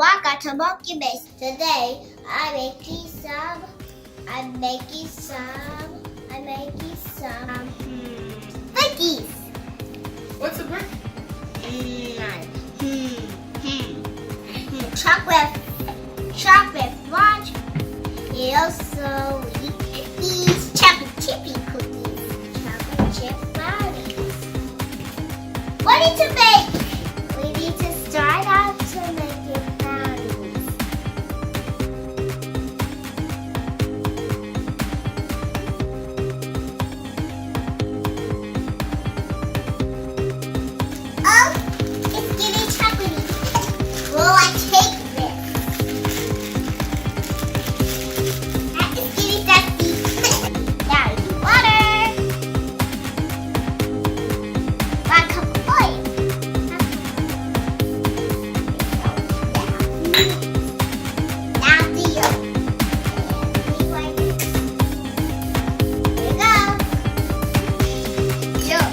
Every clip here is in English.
welcome to Monkey Base. Today I'm making some cookies. What's a brick? Chocolate fudge. And also we eat these chocolate chippy cookies. Chocolate chip brownies. What need to make? We need to start out to make it brownies. Oh, it's getting chocolatey. Will I take this? That is getting dusty. Now I need water. 1 cup of oil. Now the yolk. And we like it. Here we go. Yolk.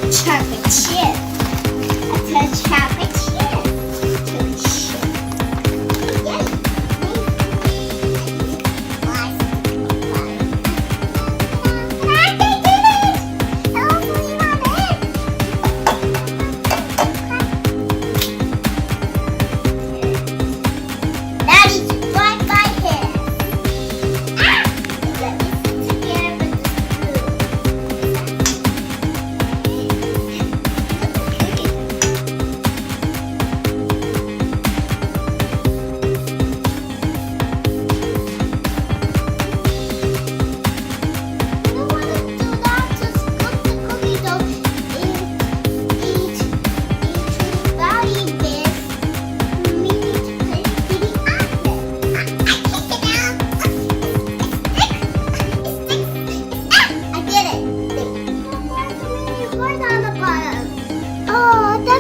Chocolate chip. That's a chocolate chip. Chocolate chip. Yay. Now I need to dry my hair. Let me sit together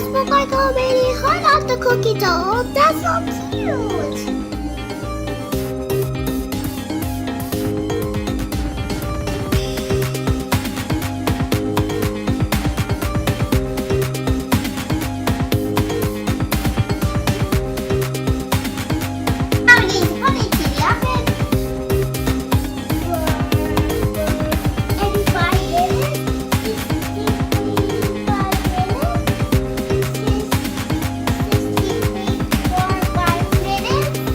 with like a mini heart on the cookie dough. That's so cute. Now we need to put it in the oven for every 5 minutes. 65 minutes. 63 for 5 minutes.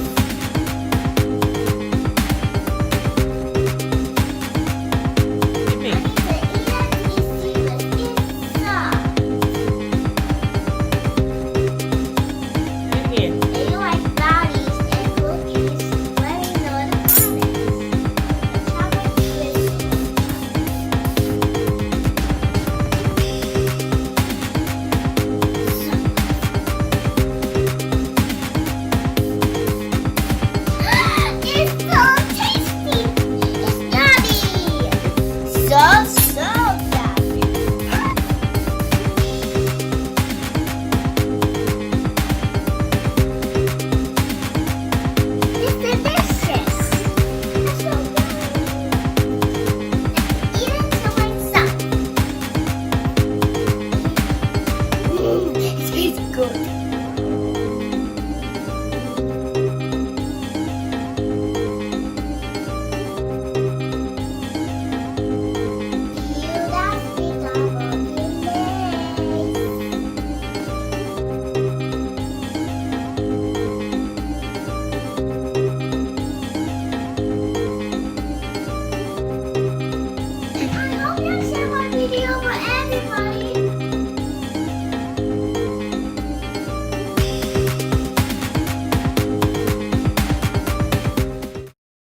is good.